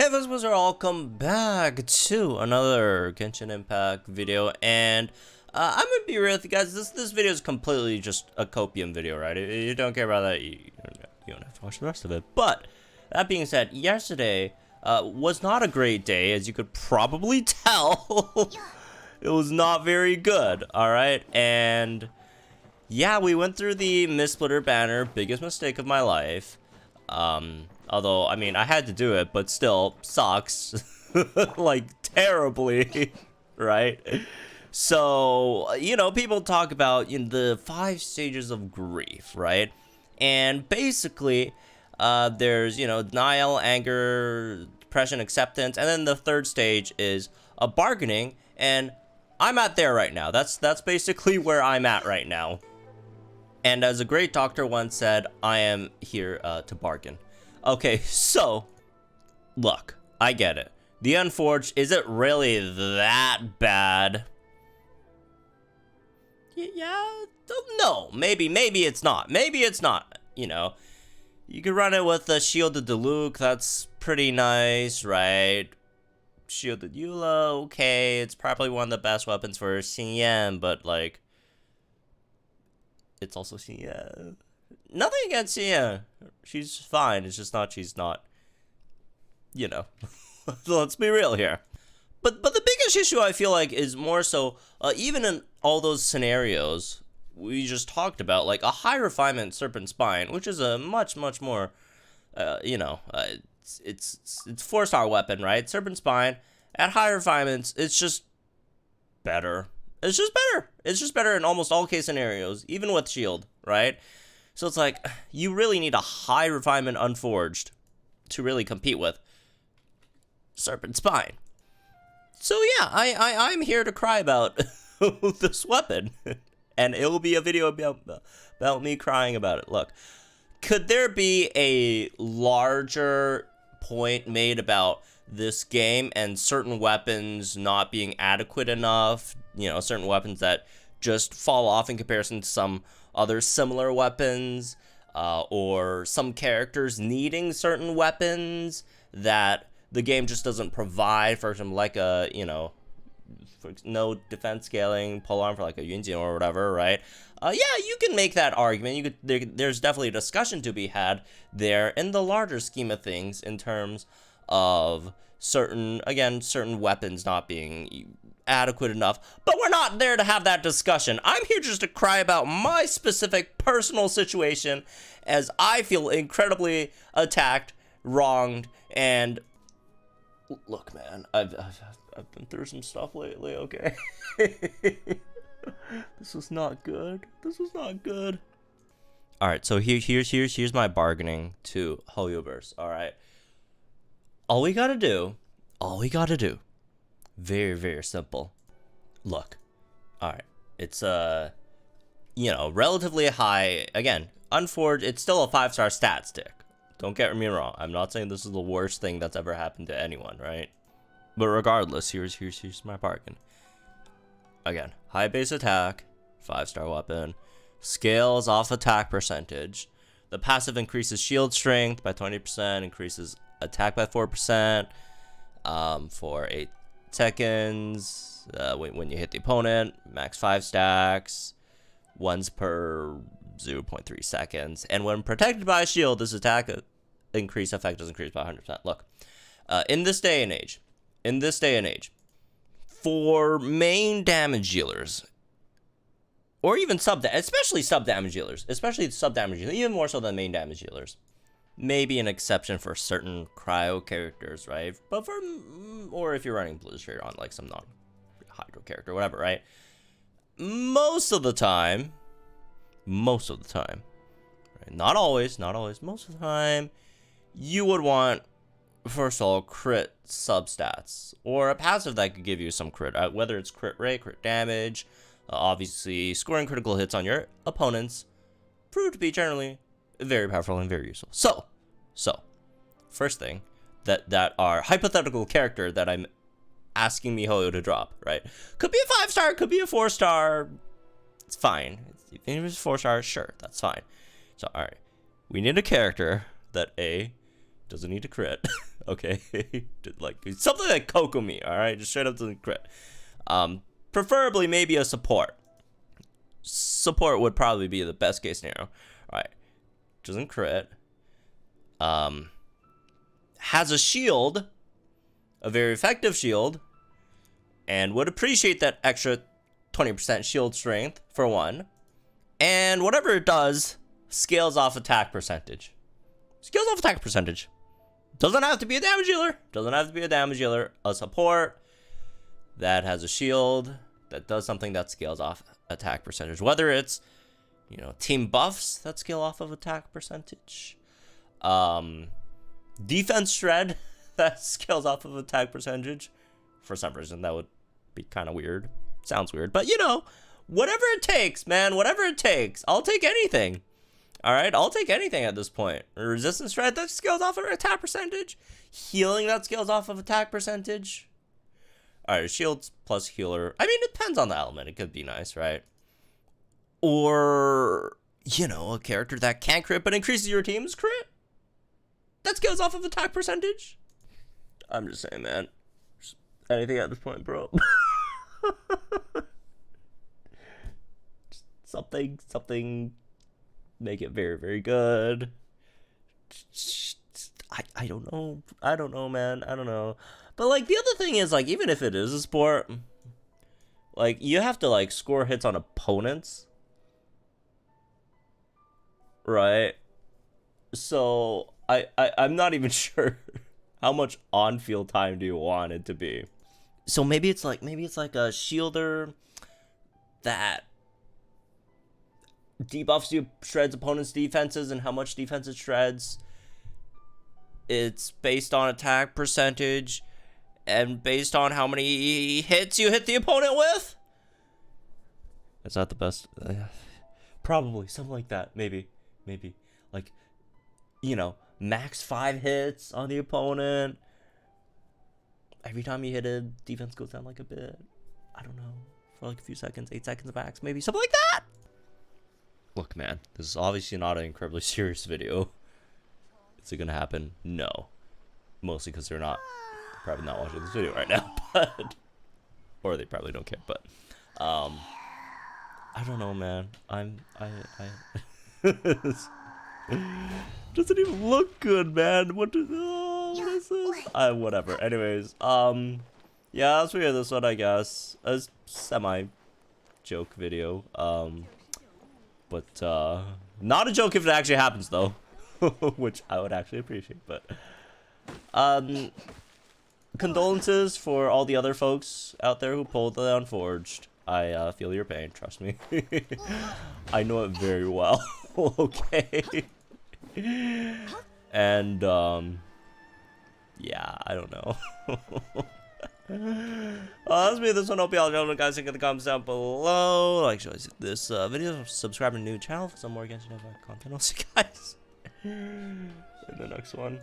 Hey Vespas, welcome back to another Genshin Impact video, and I'm gonna be real with you guys. This video is completely just a Copium video, right? If you don't care about that, you don't have to watch the rest of it. But that being said, yesterday was not a great day, as you could probably tell. It was not very good. All right, and yeah, we went through the Mistsplitter banner, biggest mistake of my life. Although, I mean, I had to do it, but still, sucks. Like, terribly, right? So, you know, people talk about the 5 stages of grief, right? And basically, there's, denial, anger, depression, acceptance, and then the 3rd stage is a bargaining, and I'm at there right now. That's basically where I'm at right now. And as a great doctor once said, I am here to bargain. Okay, so, look, I get it. The Unforged, is it really that bad? Yeah, no, maybe it's not. Maybe it's not, You could run it with the Shielded Diluc, that's pretty nice, right? Shielded Eula, okay, it's probably one of the best weapons for Xinyan, but, like, it's also Xinyan. Nothing against Xinyan. She's fine. It's just she's not, Let's be real here. But the biggest issue I feel like is more so, even in all those scenarios we just talked about, like a high refinement Serpent Spine, which is a much more, it's 4-star weapon, right? Serpent Spine at high refinements, it's just better. It's just better. It's just better in almost all case scenarios, even with shield, right? So it's like, you really need a high refinement Unforged to really compete with Serpent Spine. So yeah, I'm here to cry about this weapon. And it will be a video about me crying about it. Look, could there be a larger point made about this game and certain weapons not being adequate enough? Certain weapons that just fall off in comparison to some other similar weapons, or some characters needing certain weapons that the game just doesn't provide, for example, like a, for no defense scaling polearm for like a Xinyan or whatever, right? Yeah, you can make that argument. There's definitely a discussion to be had there in the larger scheme of things in terms of certain weapons not being adequate enough, but we're not there to have that discussion. I'm here just to cry about my specific personal situation, as I feel incredibly attacked, wronged, and look, man, I've been through some stuff lately, okay? This was not good. Alright, so here's my bargaining to Hoyoverse, alright? All we gotta do, very, very simple. Look, alright, it's, relatively high, again, Unforged, it's still a 5-star stat stick. Don't get me wrong, I'm not saying this is the worst thing that's ever happened to anyone, right? But regardless, here's my bargain. Again, high base attack, 5-star weapon, scales off attack percentage. The passive increases shield strength by 20%, increases attack by 4%, for 8 seconds, when you hit the opponent, max 5 stacks, once per 0.3 seconds, and when protected by a shield, this attack increase effect is increased by 100%. Look, in this day and age, for main damage dealers, or even especially sub damage dealers, even more so than main damage dealers, maybe an exception for certain cryo characters, right? But or if you're running Blizzard on like some non-hydro character, whatever, right? Most of the time, right? Not always, most of the time, you would want, first of all, crit substats, or a passive that could give you some crit, whether it's crit rate, crit damage, obviously scoring critical hits on your opponents, proved to be generally very powerful and very useful. So, first thing, that our hypothetical character that I'm asking MiHoYo to drop, right? Could be a 5-star, could be a 4-star, it's fine. Even if it's 4-star, sure, that's fine. So, alright, we need a character that A, Doesn't need to crit. Okay. Like, something like Kokomi, alright? Just straight up doesn't crit. Preferably maybe a support. Support would probably be the best case scenario. Alright. Doesn't crit. Has a shield. A very effective shield. And would appreciate that extra 20% shield strength, for one. And whatever it does, scales off attack percentage. Scales off attack percentage. Doesn't have to be a damage healer. Doesn't have to be a damage healer. A support that has a shield that does something that scales off attack percentage. Whether it's, you know, team buffs that scale off of attack percentage. Defense shred that scales off of attack percentage. For some reason, that would be kind of weird. Sounds weird. But, you know, whatever it takes, man. Whatever it takes. I'll take anything. Alright, I'll take anything at this point. Resistance shred that scales off of attack percentage. Healing that scales off of attack percentage. Alright, shields plus healer. I mean, it depends on the element. It could be nice, right? Or, you know, a character that can't crit but increases your team's crit. That scales off of attack percentage. I'm just saying, man. Just anything at this point, bro. Something. Make it very, very good. I don't know. I don't know, man. I don't know. But, like, the other thing is, like, even if it is a sport, like, you have to, like, score hits on opponents. Right? So, I'm not even sure how much on-field time do you want it to be. So maybe it's like a shielder that debuffs you, shreds opponents' defenses, and how much defense it shreds. It's based on attack percentage and based on how many hits you hit the opponent with. Is that the best? Probably something like that. Maybe like, you know, max 5 hits on the opponent. Every time you hit it, defense goes down like a bit. I don't know, for like a few seconds, 8 seconds max, maybe something like that. Look, man, this is obviously not an incredibly serious video. Is it gonna happen? No. Mostly because they're probably not watching this video right now, but, or they probably don't care, but, I don't know, man. Doesn't even look good, man. What is this? Whatever. Anyways, yeah, let's figure this one, I guess. A semi-joke video, but, not a joke if it actually happens, though. Which I would actually appreciate, but, condolences for all the other folks out there who pulled the Unforged. I, feel your pain, trust me. I know it very well. Okay. And, yeah, I don't know. That's me, this one. Hope y'all enjoyed it, guys. Think in the comments down below. Like, show this video, subscribe to the new channel for some more Genshin content. I'll see you guys in the next one.